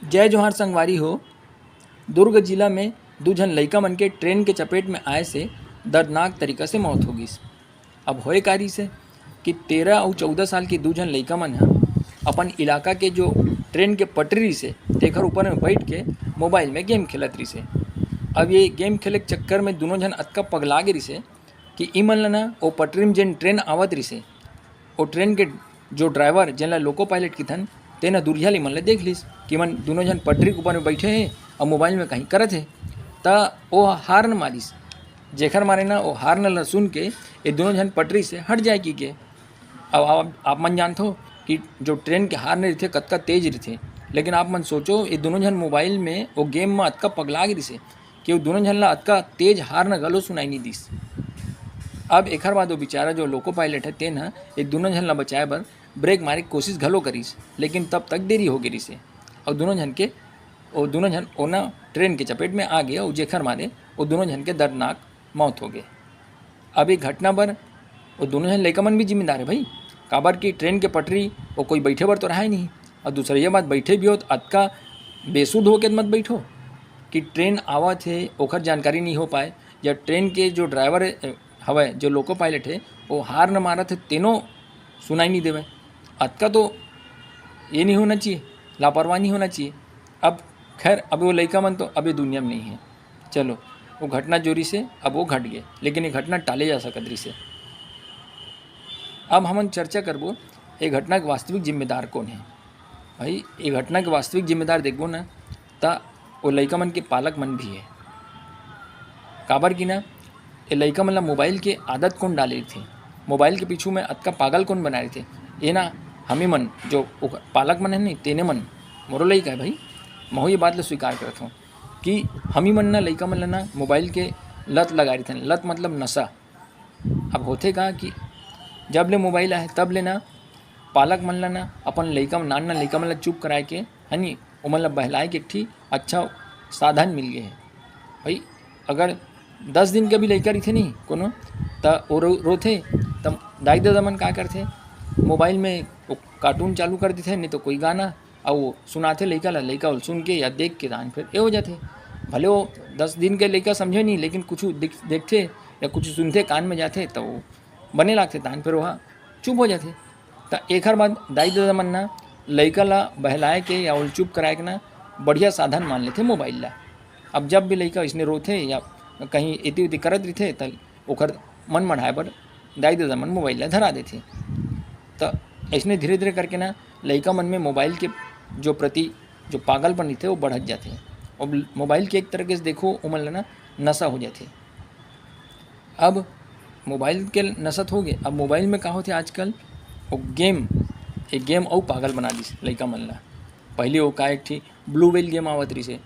जय जोहार संगवारी हो। दुर्ग जिला में दू झन लइका मन के ट्रेन के चपेट में आए से दर्दनाक तरीका से मौत हो गइस। अब होए कारी से कि 13 और 14 साल के दू झन लइका मन ह अपन इलाका के जो ट्रेन के पटरी से तेखर ऊपर में बैठ के मोबाइल में गेम खेलत रही से। अब ये गेम खेले के चक्कर में दोनों झन अतका पगला गे रही कि ई मन ल ना ओ पटरी में जेन ट्रेन आवत रही से ओ ट्रेन के जो ड्राइवर जेन ला लोको पायलट की थन तेना दुरिया ले मन ले देख लिस कि मन दोनों जन पटरी के ऊपर में बैठे हैं और मोबाइल में कहीं करत है। त ओ हार्न मारिस, जेखर मारे ना ओ हार्न ल सुन के ये दोनों जन पटरी से हट जाए की के। अब आप मन जानते हो कि जो ट्रेन के हार्न रहते कतका तेज रहते, लेकिन आप मन सोचो ये दोनों जन मोबाइल में वो गेम में अतका पगला गिरी से कि वो दोनों जन ला अतका तेज हार्न गलो सुनाई नहीं दिस। अब एकर बाद वो बेचारा जो लोको पायलट है तेन ह एक दोनों जन ला बचाए बर ब्रेक मारे की कोशिश घलो करिस, लेकिन तब तक देरी हो गई से और दोनों जन ओना ट्रेन के चपेट में आ गए और जेखर मारे वो दोनों जन के दर्दनाक मौत हो गए। अब एक घटना पर वो दोनों जन लइका मन भी जिम्मेदार है भाई, काबर की ट्रेन के पटरी वो कोई बैठे बर तो रहा ही नहीं। और दूसरी ये बात बैठे भी हो तो अतका बेसुध हो के मत बैठो कि ट्रेन आवत है ओखर जानकारी नहीं हो पाए, या ट्रेन के जो ड्राइवर हवे जो लोको पायलट है वो हार न मारत है तेनो सुनाई नहीं देवे। अतका तो ये नहीं होना चाहिए, लापरवाही नहीं होना चाहिए। अब खैर अब वो लइका मन तो अभी दुनिया में नहीं है, चलो वो घटना जोरी से अब वो घट गए, लेकिन ये घटना टाले जा सकत रही से। अब हम चर्चा करबो ये घटना के वास्तविक जिम्मेदार कौन है। भाई ये घटना के वास्तविक जिम्मेदार देखबो ना ता वो लइका मन के पालक मन भी है। काबर की ना ये लइका मन ला मोबाइल के आदत कौन डाले थे, मोबाइल के पीछू में अतका पागल कौन बना रहे थे। ये ना हम ही मन जो पालक मन है नहीं तेने मन मोरो लइका है भाई, मैं ये बात ला स्वीकार करता हूँ कि हम ही मन ना लइका मन ला ना मोबाइल के लत लगा रहे थे। लत मतलब नशा। अब होते कहा कि जब ले मोबाइल आए तब ले ना पालक मन ला ना अपन लइका नाना लइका मन ला चुप कराए के है नी वो मन ला बहलाए के ठीक अच्छा साधन मिल गए है। भाई अगर 10 दिन के भी लइका रही थे नहीं कोनो त वो रोथे तब दाई दादा मन का करते मोबाइल में वो कार्टून चालू कर देते, नहीं तो कोई गाना और वो सुनाते लइका ला, लइका सुन के या देख के दान फिर ये हो जाते। भले वो 10 दिन के लइका समझे नहीं, लेकिन कुछ देखते या कुछ सुनते कान में जाते तो वो बने लागते दान फिर वहाँ चुप हो जाते। तो एक हर बाद दाई दादा मन ना लइका ला बहलाए के या चुप कराए के ना बढ़िया साधन मान लेते मोबाइल ला। अब जब भी लइका इसने रोते या कहीं इति उति करत रही तो ओखर मन बढ़ाए बर दाई दादा मन मोबाइल ला धरा देते। तो इसने धीरे धीरे करके ना लइका मन में मोबाइल के जो प्रति जो पागलपन रहते वो बढ़त जाते हैं और मोबाइल के एक तरीके से देखो उमन ला ना नशा हो जाते। अब मोबाइल के नशत हो गए। अब मोबाइल में का होते आजकल वो एक गेम और पागल बना दी लइका मन ला। पहले वो का एक थी ब्लू वेल गेम आवत रही से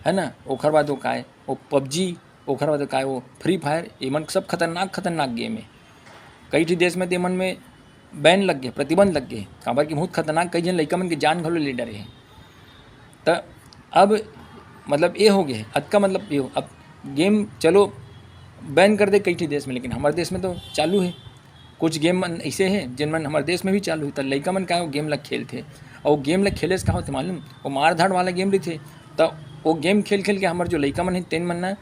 है ना, ओखर बाद वो का वो पबजी, ओखर बाद का वो फ्री फायर, ये मन सब खतरनाक गेम है। कई ठी देश में तो मन में बैन लग गए, प्रतिबंध लग गए, काबर की बहुत खतरनाक कई जन लइका मन के जान घलो ले डरे हैं। तो अब मतलब ये हो गया अतका मतलब ये अब गेम चलो बैन कर दे कई ठी देश में, लेकिन हमारे देश में तो चालू है। कुछ गेम मन ऐसे हैं जिन मन हमारे देश में भी चालू है। तो लइका मन का गेम लग खेलते और गेम लग खेले से का होते मालूम, वो मार धाड़ वाला गेम रहते। तो वो गेम खेल के हमारे जो लइका मन है तेन मन ना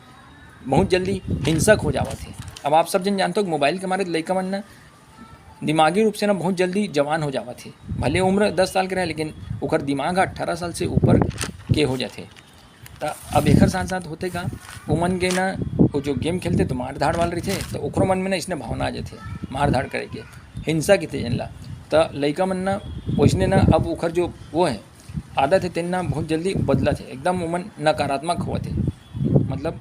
बहुत जल्दी हिंसक हो जावत है। अब आप सब जन जानते हो मोबाइल के हमारे लइका मन ना दिमागी रूप से ना बहुत जल्दी जवान हो जावत है। भले उम्र 10 साल के रहे, लेकिन ओकर दिमाग 18 साल से ऊपर के हो जाते। तो अब एक साथ साथ होते का वो मन के ना वो जो गेम खेलते तो मार धाड़ वाले रहते, तो ओकरो मन में ना इसने भावना आ जाते मार धाड़ करे के, हिंसा की तेजन ला। तो लइका मन ना वैसने ना अब ओखर जो वो है आदत है तेन ना बहुत जल्दी बदलत है, एकदम उमन नकारात्मक होते, मतलब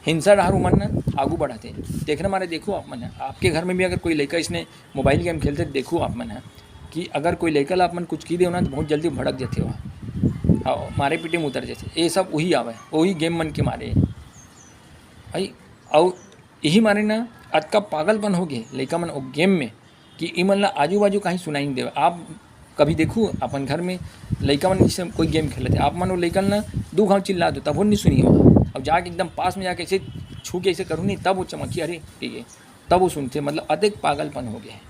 हिंसा डहार उमन ना आगू बढ़ाते। देखने मारे देखो आप मन आपके घर में भी अगर कोई लइका इसने मोबाइल गेम खेलते देखो आप मन कि अगर कोई लइका ला आप मन कुछ की दे ना तो बहुत जल्दी भड़क जाते वहाँ और मारे पीटे में उतर जाते। ये सब वही आवे वही गेम मन के मारे भाई। और यही मारे ना अतका पागलपन हो गए लइका मन वो गेम में कि ई मन ला आजू बाजू कहीं सुनाई नहीं देवे। आप कभी देखो अपन घर में लइका मन जैसे कोई गेम खेलते आप मन वो लइका ना 2 घाव चिल्ला दो तब वो नहीं सुनी हो। अब जाके एकदम पास में जाके ऐसे छू के ऐसे करूँ नहीं तब वो चमकी अरे ठीक है तब वो सुनते, मतलब अधिक पागलपन हो गया है।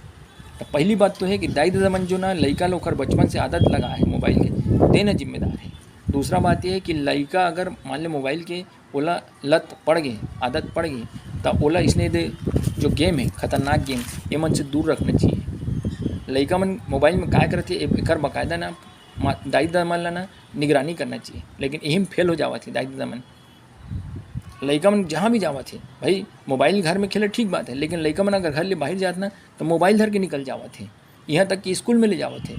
तो पहली बात तो है कि दाई दादा मन जो ना लइका लोग बचपन से आदत लगा है मोबाइल के देना जिम्मेदार है। दूसरा बात यह है कि लड़का अगर मान ले मोबाइल के ओला लत पड़ गए, आदत पड़ गई, तो ओला इसने दे जो गेम है खतरनाक गेम, ये मन से दूर रखना चाहिए। लड़का मन मोबाइल में काय करते एक बाकायदा ना दाई दादा मन ला ना निगरानी करना चाहिए, लेकिन यही में फेल हो जावा थे दाई दादा मन। लड़का मन जहाँ भी जावा थे भाई मोबाइल घर में खेले ठीक बात है, लेकिन लड़का मन अगर घर ले बाहर जात ना तो मोबाइल धर के निकल जावा थे, यहाँ तक कि स्कूल में ले जावा थे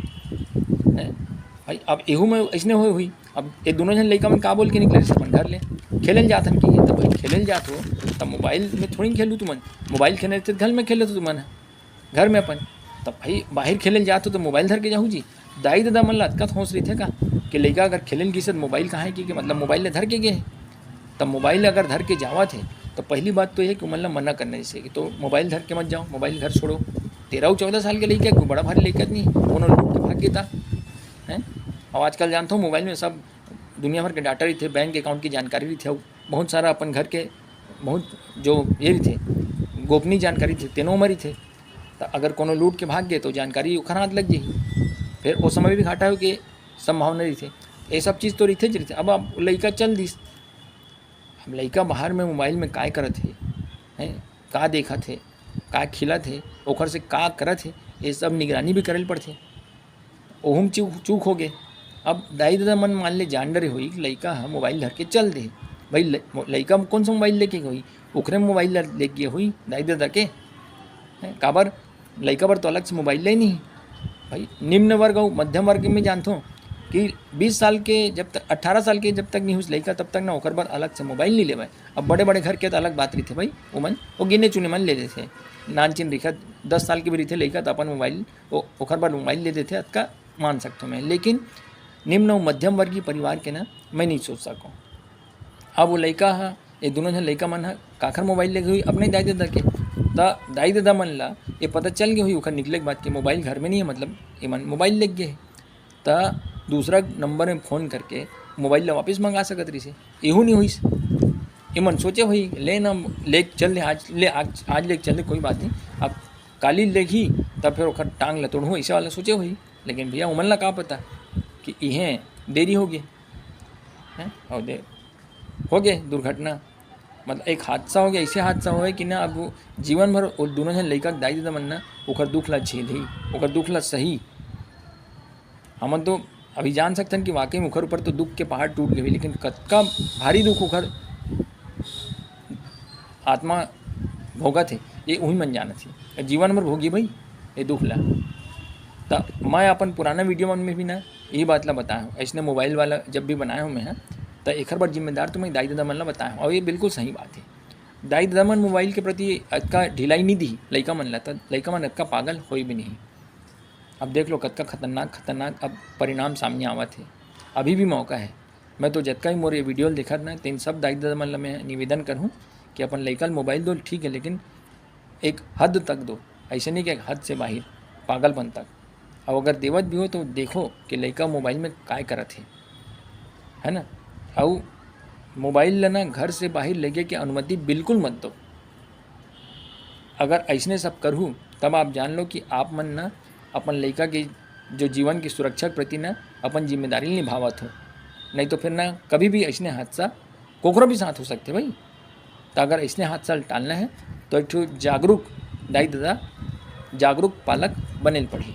भाई। अब एहू में ऐसने हुई, अब ये दोनों जन लड़का मन का बोल के निकले अपन घर ले खेले जात हन कि तब भाई खेले जात हो तब मोबाइल में थोड़ी खेलू तुमन, मोबाइल खेले तो घर में खेले तो तुमन घर में अपन, तब भाई बाहर खेले जात हो तो मोबाइल धर के जाऊँ जी। दाई दादा मन ला अतका होश रही थे का कि लड़का अगर खेलन की सर मोबाइल कहाँ है कि मतलब मोबाइल ले धर के गए, तब मोबाइल अगर धर के जावा थे तो पहली बात तो ये कि मतलब मना करना जैसे कि तो मोबाइल धर के मत जाओ, मोबाइल घर छोड़ो। 13-14 साल के लड़का कोई बड़ा भारी लड़का नहीं, दोनों लूट के भाग गया है। और आजकल जानता हूँ मोबाइल में सब दुनिया भर के डाटा भी थे, बैंक अकाउंट की जानकारी भी थे, बहुत सारा अपन घर के बहुत जो ये भी थे गोपनीय जानकारी थे, तीनों उम्र ही थे। तो अगर कोनो लूट के भाग गए तो जानकारी उखर हाथ लग जाएगी, फिर वो समय भी घाटा हो के संभावना रही थे। ये सब चीज़ तो रही थे। अब आप लड़का चल दिस, अब लड़का बाहर में मोबाइल में काय करत है, का देखा थे, का खिला थे, ओखर से का करत है, ये सब निगरानी भी करे पड़ते। ओहम चूक हो गए। अब दाई दादा मन मान ले जान डरे हुई लड़का है मोबाइल धर के चल दे, भाई लड़का कौन सा मोबाइल लेके हुई, ओखरे मोबाइल लेके हुई दाई दादा के काबर लड़का पर तो अलग से मोबाइल ले नहीं भाई। निम्न वर्ग और मध्यम वर्ग में जानता हूँ कि 20 साल के जब तक 18 साल के जब तक नहीं हुई लड़का तब तक ना ओकर बार अलग से मोबाइल नहीं लेवाए। अब बड़े बड़े घर के तो अलग बात रही थे भाई, वो गिने चुने मन ले देते, नानचिन रिखा 10 साल के भी रही थे लड़का तो अपन मोबाइल ओखर बार मोबाइल ले देते, अतका मान सकता हूँ मैं। लेकिन निम्न और मध्यम वर्गीय परिवार के ना मैं नहीं सोच सकूँ। अब वो लड़का है ये दोनों जन लड़का मन है काखर मोबाइल ले हुई अपने दाई दादा के, तो दाई दादा मन ला ये पता चल गई हुई ओखर निकले के बाद कि मोबाइल घर में नहीं है, मतलब ये मन मोबाइल ले गए, तो दूसरा नंबर में फ़ोन करके मोबाइल ला वापस मंगा सकत रही से, एहू नहीं हुई। ये मन सोचे हुई ले ना ले चल ले आज ले चल ले कोई बात नहीं, अब काली लेगी तब फिर ओखर टांग ला तोड़ू ऐसे वाला सोचे हुई। लेकिन भैया उमन ला का पता कि इहें देरी हो गई है और हो गए दुर्घटना, मतलब एक हादसा हो गया। ऐसे हादसा हो कि ना अब जीवन भर और दोनों जन लड़का दाई दादा मन ना ओखर दुख ला झेल ही, ओखर दुख ला सही। हम तो अभी जान सकते हैं कि वाकई में ओखर ऊपर तो दुख के पहाड़ टूट गए, लेकिन कतका भारी दुख ओखर आत्मा भोगा थे ये वही मन जाना थी, जीवन भर भोगी भाई ये दुख ला। तो मैं अपन पुराना वीडियो में भी ना यही बात ला बताया हूँ, ऐसने मोबाइल वाला जब भी बनाया हूँ मैं तो एक बार जिम्मेदार तो मैं दाई दादा मन ला बताया हूँ, और ये बिल्कुल सही बात है। दाई दादा मन मोबाइल के प्रति अतका ढिलाई नहीं दी लड़का मन ला, लड़का मन अतका पागल हो भी नहीं। अब देख लो कतका खतरनाक अब परिणाम सामने आवा थे, अभी भी मौका है। मैं तो जतका ही मोर ये वीडियो देखत ना तीन सब दाई दादा मन ला मैं निवेदन करूँ कि अपन लड़का मोबाइल दो ठीक है, लेकिन एक हद तक दो, ऐसे नहीं कि एक हद से बाहर पागलपन तक। अब अगर देवत भी हो तो देखो कि लड़का मोबाइल में काय करत है ना। और मोबाइल लेना घर से बाहर लेके की अनुमति बिल्कुल मत दो। अगर ऐसने सब करूँ तब आप जान लो कि आप मन ना अपन लड़का के जो जीवन की सुरक्षा के प्रति ना अपन जिम्मेदारी निभावत हो, नहीं तो फिर ना कभी भी ऐसने हादसा कोकरो भी साथ हो सकते भाई। तो अगर ऐसने हादसा टालना है तो एक जागरूक दाई दादा जागरूक पालक बने पड़ी।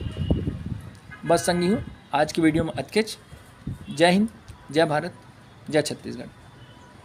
बस संगी हो आज की वीडियो में अतकेच। जय हिंद, जय भारत, जय छत्तीसगढ़।